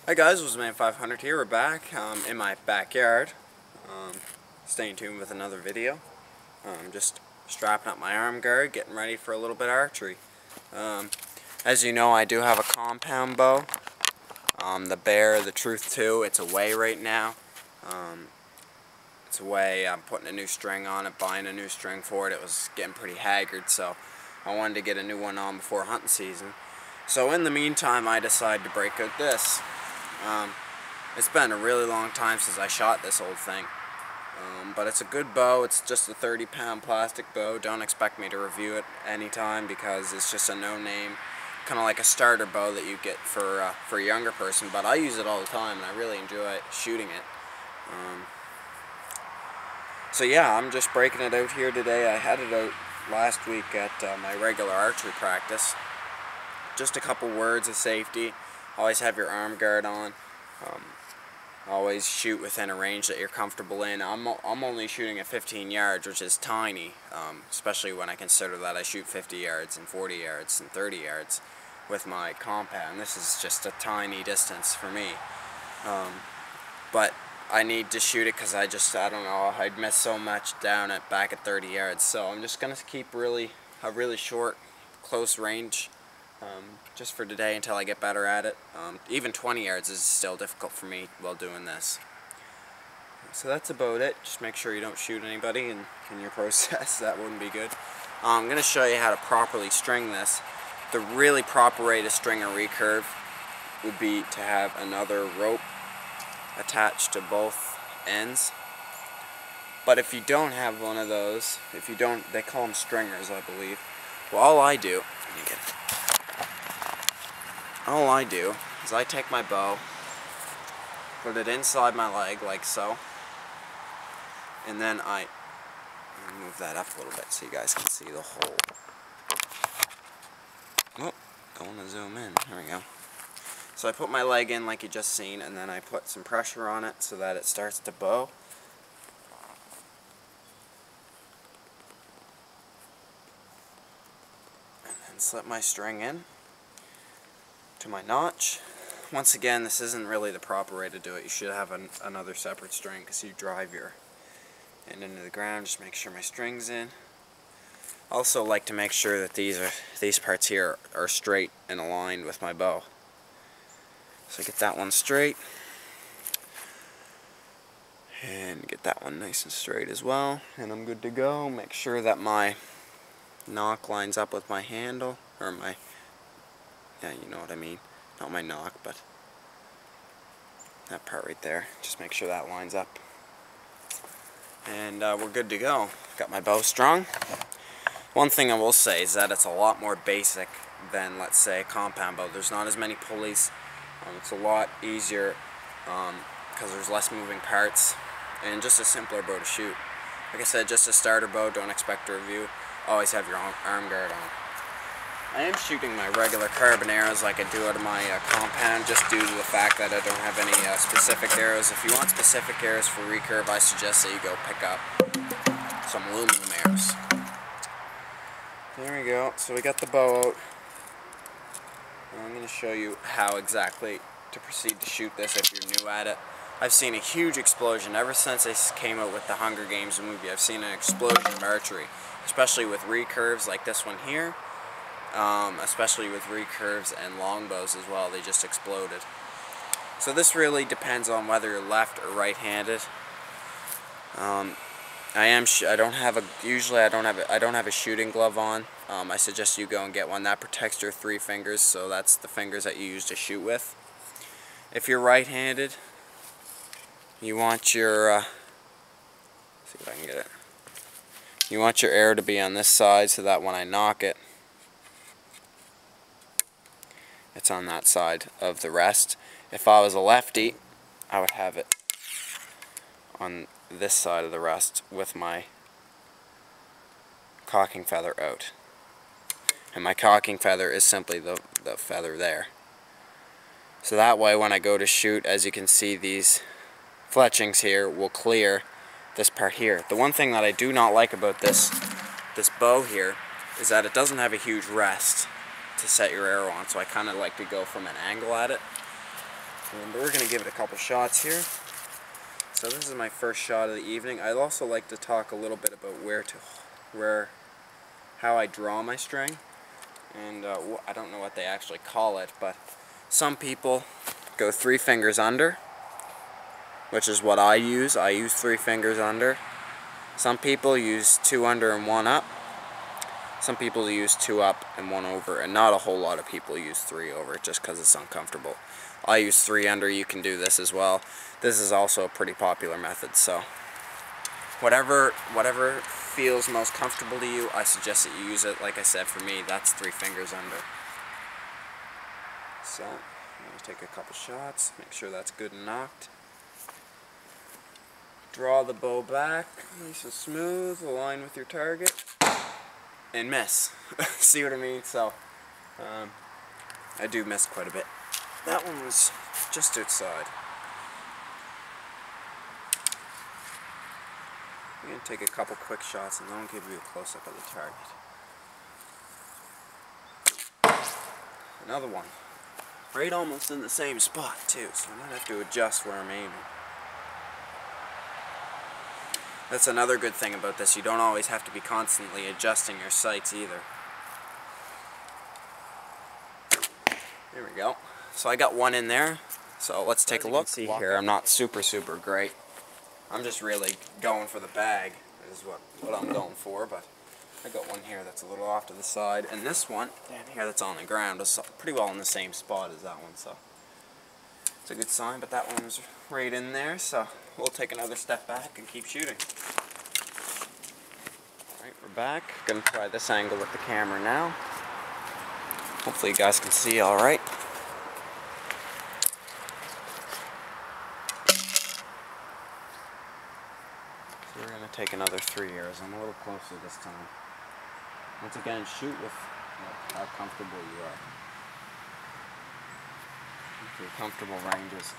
Hi guys, WasMan500 here. We're back in my backyard. Staying tuned with another video. Just strapping up my arm guard, getting ready for a little bit of archery. As you know, I do have a compound bow. The Bear, the Truth 2, it's away right now. It's away. I'm putting a new string on it, buying a new string for it. It was getting pretty haggard, so I wanted to get a new one on before hunting season. So in the meantime, I decided to break out this. It's been a really long time since I shot this old thing, but it's a good bow. It's just a 30-pound plastic bow. Don't expect me to review it anytime because it's just a no-name, kind of like a starter bow that you get for a younger person, but I use it all the time and I really enjoy shooting it. So yeah, I'm just breaking it out here today. I had it out last week at my regular archery practice. Just a couple words of safety. Always have your arm guard on. Always shoot within a range that you're comfortable in. I'm only shooting at 15 yards, which is tiny, especially when I consider that I shoot 50 yards and 40 yards and 30 yards with my compound. This is just a tiny distance for me. But I need to shoot it because I don't know, I'd miss so much back at 30 yards. So I'm just going to keep a really short, close range. Just for today until I get better at it. Even 20 yards is still difficult for me while doing this. So that's about it. Just make sure you don't shoot anybody in your process. That wouldn't be good. I'm going to show you how to properly string this. The really proper way to string a recurve would be to have another rope attached to both ends. But if you don't have one of those, they call them stringers, I believe. Well, all I do is I take my bow, put it inside my leg like so, and then I move that up a little bit so you guys can see the hole. Oh, don't want to zoom in. There we go. So I put my leg in like you just seen, and then I put some pressure on it so that it starts to bow. And then slip my string in to my notch. Once again, this isn't really the proper way to do it. You should have another separate string because you drive your end into the ground. Just make sure my string's in. Also like to make sure that these parts here are straight and aligned with my bow. So get that one straight and get that one nice and straight as well, and I'm good to go. Make sure that my nock lines up with my handle, or yeah, you know what I mean. Not my nock, but that part right there. Just make sure that lines up. And we're good to go. Got my bow strung. One thing I will say is that it's a lot more basic than, let's say, a compound bow. There's not as many pulleys. It's a lot easier because there's less moving parts and just a simpler bow to shoot. Like I said, just a starter bow. Don't expect a review. Always have your arm guard on. I am shooting my regular carbon arrows like I do out of my compound, just due to the fact that I don't have any specific arrows. If you want specific arrows for recurve, I suggest that you go pick up some aluminum arrows. There we go. So we got the bow out. I'm going to show you how exactly to proceed to shoot this if you're new at it. I've seen a huge explosion ever since they came out with the Hunger Games movie. I've seen an explosion of archery, especially with recurves like this one here. Especially with recurves and longbows as well. They just exploded. So this really depends on whether you're left or right-handed. I don't have a shooting glove on. I suggest you go and get one that protects your 3 fingers, so that's the fingers that you use to shoot with. If you're right-handed, you want your see if I can get it. You want your arrow to be on this side so that when I knock it, it's on that side of the rest. If I was a lefty, I would have it on this side of the rest with my cocking feather out. And my cocking feather is simply the feather there. So that way when I go to shoot, as you can see, these fletchings here will clear this part here. The one thing that I do not like about this bow here is that it doesn't have a huge rest to set your arrow on, so I kind of like to go from an angle at it. But we're going to give it a couple shots here. So this is my first shot of the evening. I'd also like to talk a little bit about how I draw my string. And I don't know what they actually call it, but some people go 3 fingers under, which is what I use. I use 3 fingers under. Some people use 2 under and 1 up. Some people use 2 up and 1 over, and not a whole lot of people use 3 over just because it's uncomfortable. I use 3 under. You can do this as well. This is also a pretty popular method, so whatever feels most comfortable to you, I suggest that you use it. Like I said, for me, that's 3 fingers under. So I'm going to take a couple shots, make sure that's good and knocked. Draw the bow back, nice and smooth, align with your target, and miss. See what I mean? So, I do miss quite a bit. That one was just outside. I'm going to take a couple quick shots and then I'll give you a close-up of the target. Another one. Right almost in the same spot too, so I might have to adjust where I'm aiming. That's another good thing about this. You don't always have to be constantly adjusting your sights either. There we go. So I got one in there. So let's take a look. See here, I'm not super great. I'm just really going for the bag. Is what I'm going for. But I got one here that's a little off to the side, and this one down here that's on the ground is pretty well in the same spot as that one. So it's a good sign. But that one was right in there. So we'll take another step back and keep shooting. Alright, we're back. Gonna try this angle with the camera now. Hopefully you guys can see alright. So we're gonna take another 3 arrows. I'm a little closer this time. Once again, shoot with how comfortable you are. If you're comfortable ranges.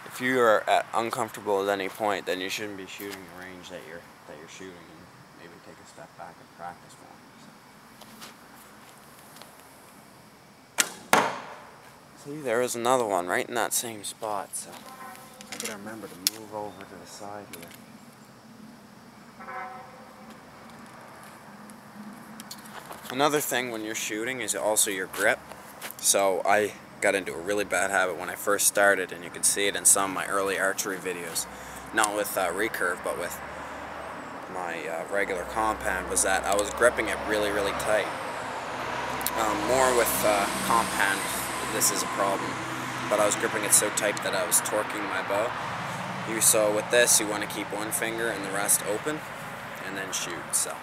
If you are uncomfortable at any point, then you shouldn't be shooting the range that you're shooting, and maybe take a step back and practice more. So. See, there is another one right in that same spot, so I gotta remember to move over to the side here. Another thing when you're shooting is also your grip. So I got into a really bad habit when I first started, and you can see it in some of my early archery videos, not with Recurve but with my regular compound, was that I was gripping it really tight. More with compound, this is a problem, but I was gripping it so tight that I was torquing my bow. So with this, you want to keep one finger and the rest open and then shoot. So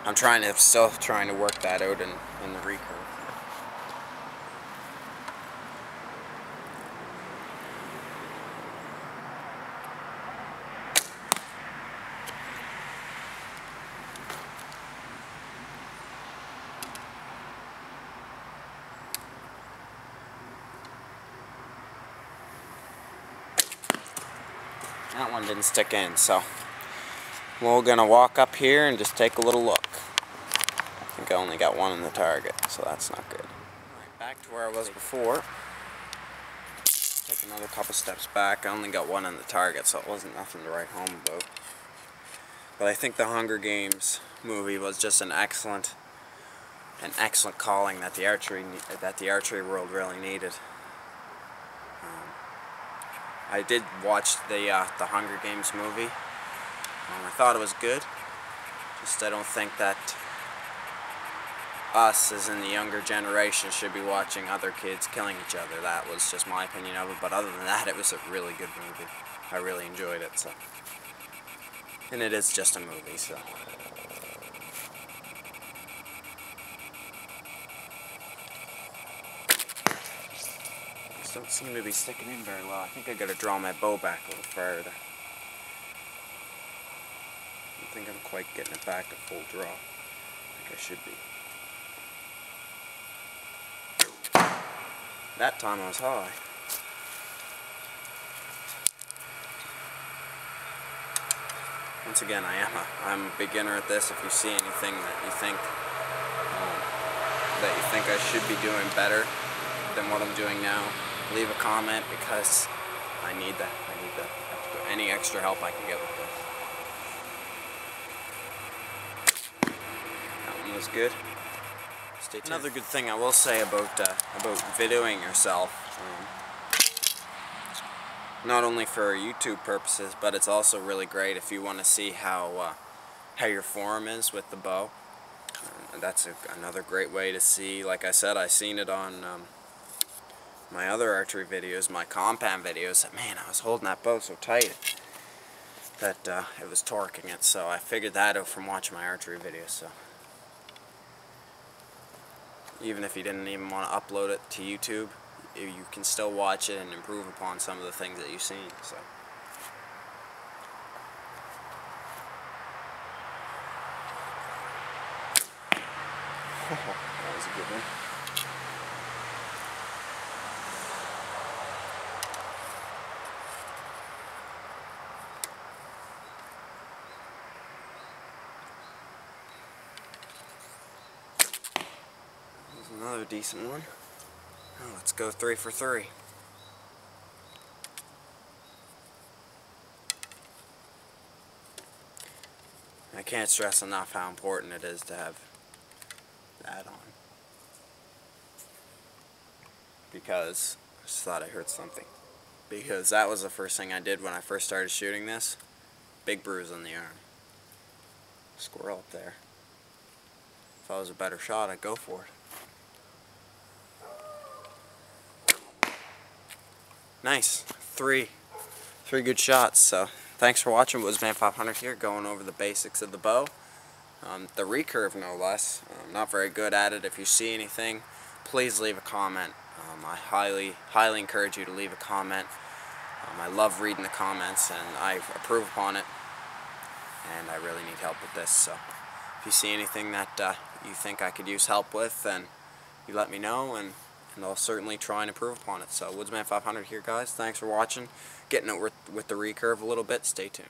I'm still trying to work that out in the Recurve. That one didn't stick in, so we're gonna walk up here and just take a little look. I think I only got one in the target, so that's not good. Alright, back to where I was before. Take another couple steps back. I only got one in the target, so it wasn't nothing to write home about. But I think the Hunger Games movie was just an excellent calling that the archery world really needed. I did watch the Hunger Games movie. I thought it was good. Just I don't think that us, as in the younger generation, should be watching other kids killing each other. That was just my opinion of it. But other than that, it was a really good movie. I really enjoyed it. So, and it is just a movie. So. Don't seem to be sticking in very well. I think I gotta draw my bow back a little further. I don't think I'm quite getting it back to full draw. I think I should be. That time I was high. Once again, I'm a beginner at this. If you see anything that you think I should be doing better than what I'm doing now, leave a comment, because I need that. Any extra help I can get with this. That one was good. Stay tuned. Another good thing I will say about videoing yourself, not only for YouTube purposes, but it's also really great if you want to see how your form is with the bow. That's another great way to see. Like I said, I seen it on my other archery videos, my compound videos. Man, I was holding that bow so tight that it was torquing it. So I figured that out from watching my archery videos. So even if you didn't even want to upload it to YouTube, you can still watch it and improve upon some of the things that you've seen. So. That was a good one. There's another decent one. Now let's go 3 for 3. I can't stress enough how important it is to have that on, because I just thought I heard something, because that was the first thing I did when I first started shooting this. Big bruise on the arm. Squirrel up there. If I was a better shot, I'd go for it. Nice. Three good shots. So thanks for watching. Woodsman 500 here, going over the basics of the bow. The recurve, no less. I'm not very good at it. If you see anything, please leave a comment. I highly encourage you to leave a comment. I love reading the comments, and I approve upon it. And I really need help with this. So if you see anything that you think I could use help with, then you let me know, and I'll certainly try and improve upon it. So Woodsman 500 here, guys. Thanks for watching. Getting it with the recurve a little bit. Stay tuned.